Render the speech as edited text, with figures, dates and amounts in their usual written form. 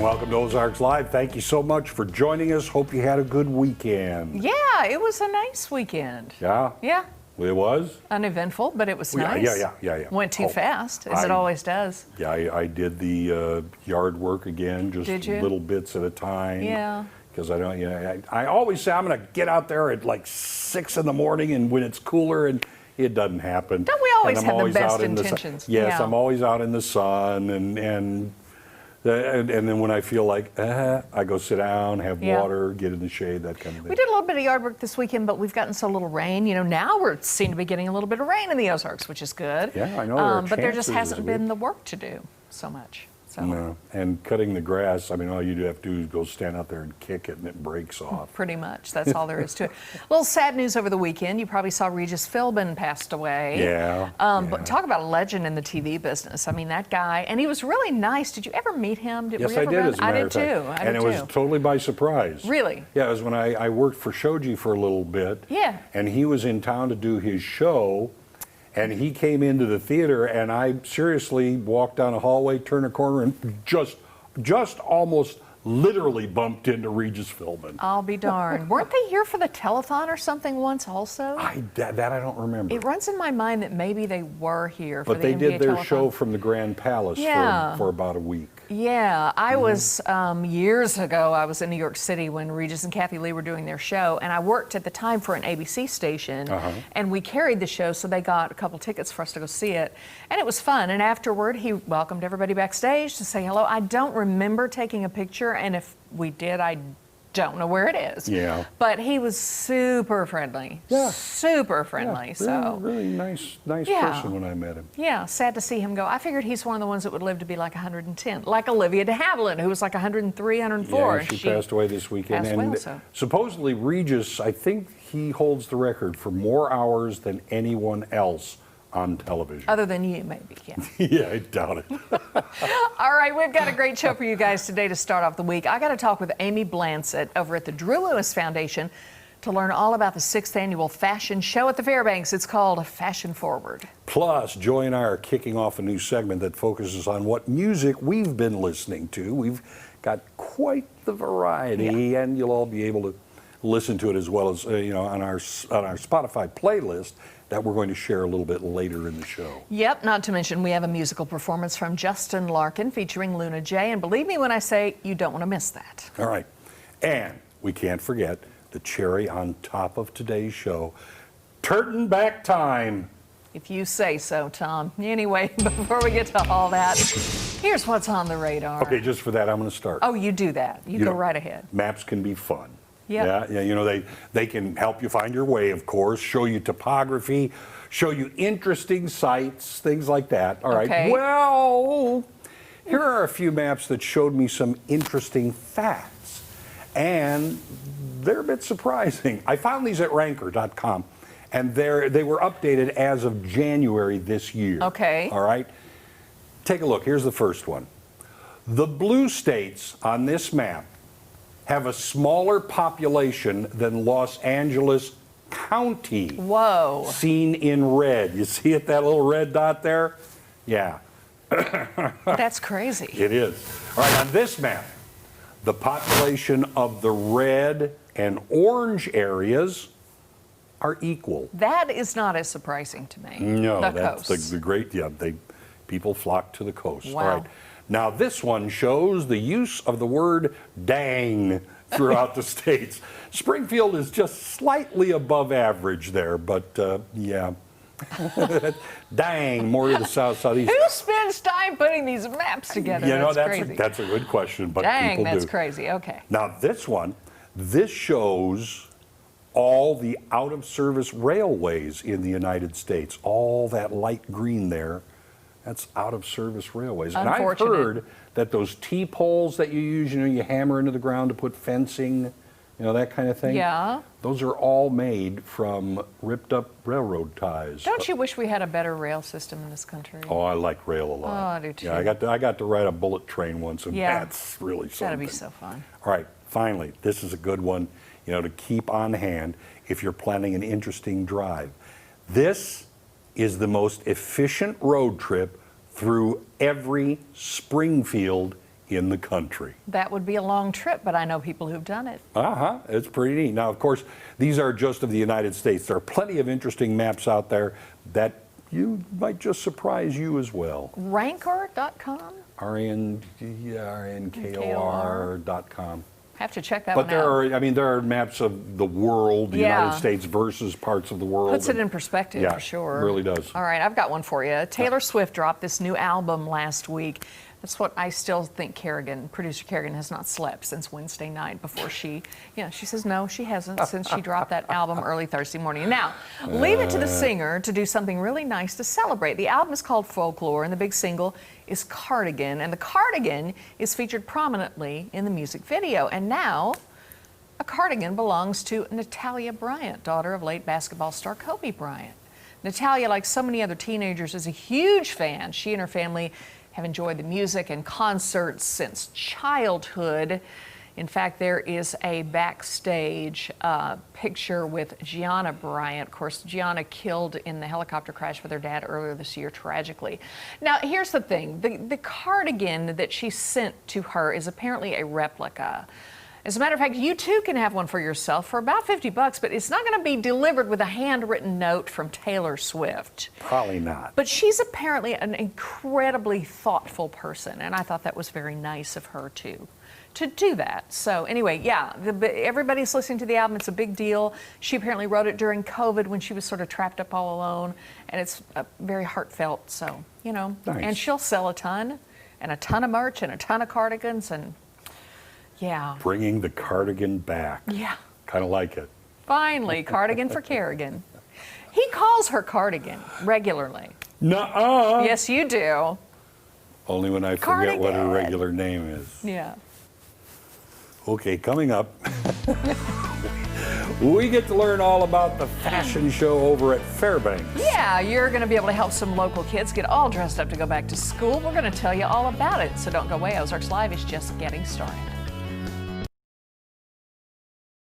And welcome to Ozarks Live. Thank you so much for joining us. Hope you had a good weekend. Yeah, it was a nice weekend. Yeah? Yeah. It was? Uneventful, but it was Yeah, nice. yeah. Went too fast, as it always does. Yeah, I did the yard work again, just Did you? little bits at a time. Yeah. Because I don't, I always say I'm going to get out there at like 6 in the morning, and when it's cooler, and it doesn't happen. Don't we always And I'm have the best out in intentions? Yes, Yeah. I'm always out in the sun, and then when I feel like, I go sit down, have water, get in the shade, that kind of thing. We did a little bit of yard work this weekend, but we've gotten so little rain. You know, now we're seem to be getting a little bit of rain in the Ozarks, which is good. Yeah, I know there are but there just chances hasn't this been week. the work to do so much. So. No. And cutting the grass, I mean, all you have to do is go stand out there and kick it, and it breaks off. Pretty much. That's all there is to it. A little sad news over the weekend. You probably saw Regis Philbin passed away. Yeah. But talk about a legend in the TV business. I mean, that guy, and he was really nice. Did you ever meet him? Yes, I did, as a matter of fact. I did And it too. was totally by surprise. Really? Yeah, it was when I worked for Shoji for a little bit. Yeah. And he was in town to do his show, and he came into the theater, and I seriously walked down a hallway, turned a corner, and just almost literally bumped into Regis Philbin. I'll be darned. Weren't they here for the telethon or something once also? That I don't remember. It runs in my mind that maybe they were here for But the they NBA did their telethon. show from the Grand Palace Yeah. for about a week. Yeah, I was years ago. I was in New York City when Regis and Kathy Lee were doing their show, and I worked at the time for an ABC station, and we carried the show, so they got a couple tickets for us to go see it, and it was fun. And afterward, he welcomed everybody backstage to say hello. I don't remember taking a picture, and if we did, I don't know where it is. Yeah. But he was super friendly. Yeah. Super friendly. Yeah, so. really nice Yeah. person when I met him. Yeah, sad to see him go. I figured he's one of the ones that would live to be like 110, like Olivia de Havilland, who was like 103, 104. Yeah, and she passed away this weekend. passed away also. Supposedly Regis, I think he holds the record for more hours than anyone else on television. Other than you, maybe, yeah. Yeah, I doubt it. All right, we've got a great show for you guys today to start off the week. I got to talk with Amy Blansett over at the Drew Lewis Foundation to learn all about the 6th annual fashion show at the Fairbanks. It's called Fashion Forward. Plus, Joy and I are kicking off a new segment that focuses on what music we've been listening to. We've got quite the variety, and you'll all be able to listen to it as well as on our Spotify playlist that we're going to share a little bit later in the show. Yep, not to mention we have a musical performance from Justin Larkin featuring Luna J. And believe me when I say you don't want to miss that. All right. And we can't forget the cherry on top of today's show, Turton Back Time. If you say so, Tom. Anyway, before we get to all that, here's what's on the radar. Okay, just for that, I'm going to start. Oh, you do that. You go right ahead. Maps can be fun. Yep. Yeah, they can help you find your way, of course, show you topography, show you interesting sights, things like that. All right. Okay. Well, here are a few maps that showed me some interesting facts, and they're a bit surprising. I found these at ranker.com, and they were updated as of January this year. Okay. All right. Take a look. Here's the first one. The blue states on this map have a smaller population than Los Angeles County. Whoa. Seen in red. You see it, that little red dot there? Yeah, That's crazy. it is. All right, on this map, the population of the red and orange areas are equal. That is not as surprising to me. No, the that's coasts. the great, people flock to the coast. Wow. All right. Now, this one shows the use of the word dang throughout the states. Springfield is just slightly above average there, but yeah. Dang, more to the south, southeast. Who spends time putting these maps together? That's crazy. That's a good question, but Dang, people that's do. crazy. Okay. Now, this shows all the out-of-service railways in the United States. All that light green there. That's out-of-service railways. And I've Unfortunate. heard that those T-poles that you use, you hammer into the ground to put fencing, that kind of thing. Yeah. Those are all made from ripped-up railroad ties. Don't you wish we had a better rail system in this country? Oh, I like rail a lot. Oh, I do too. Yeah, I got to ride a bullet train once, and Yeah. that's really something. That'd be so fun. All right, finally, this is a good one, to keep on hand if you're planning an interesting drive. This is the most efficient road trip through every Springfield in the country. That would be a long trip, but I know people who've done it. It's pretty neat. Now, of course, these are just of the United States. There are plenty of interesting maps out there that you might just surprise you as well. Rancor.com? RNKOR.com. Have to check that But one out. there are maps of the world, the Yeah. United States versus parts of the world. Puts it in perspective, Yeah, for sure. it really does. All right, I've got one for you. Taylor Swift dropped this new album last week. That's what I still think producer Kerrigan, has not slept since Wednesday night before she says no, she hasn't since she dropped that album early Thursday morning. Now, leave it to the singer to do something really nice to celebrate. The album is called Folklore, and the big single is Cardigan. And the cardigan is featured prominently in the music video. And now, a cardigan belongs to Natalia Bryant, daughter of late basketball star Kobe Bryant. Natalia, like so many other teenagers, is a huge fan. She and her family have enjoyed the music and concerts since childhood. In fact, there is a backstage picture with Gianna Bryant. Of course, Gianna killed in the helicopter crash with her dad earlier this year, tragically. Now, here's the thing. The cardigan that she sent to her is apparently a replica. As a matter of fact, you too can have one for yourself for about $50, but it's not going to be delivered with a handwritten note from Taylor Swift. Probably not. But she's apparently an incredibly thoughtful person, and I thought that was very nice of her to do that. So anyway, yeah, everybody's listening to the album. It's a big deal. She apparently wrote it during COVID when she was sort of trapped up all alone, and it's very heartfelt. So, Nice. And she'll sell a ton of merch and a ton of cardigans, and yeah. Bringing the cardigan back. Yeah. Kind of like it. Finally, cardigan for Kerrigan. He calls her cardigan regularly. Nuh-uh. Yes, you do. Only when I forget what her Cardigan. regular name is. Yeah. Okay, coming up, we get to learn all about the fashion show over at Fairbanks. Yeah, you're going to be able to help some local kids get all dressed up to go back to school. We're going to tell you all about it. So don't go away. Ozarks Live is just getting started.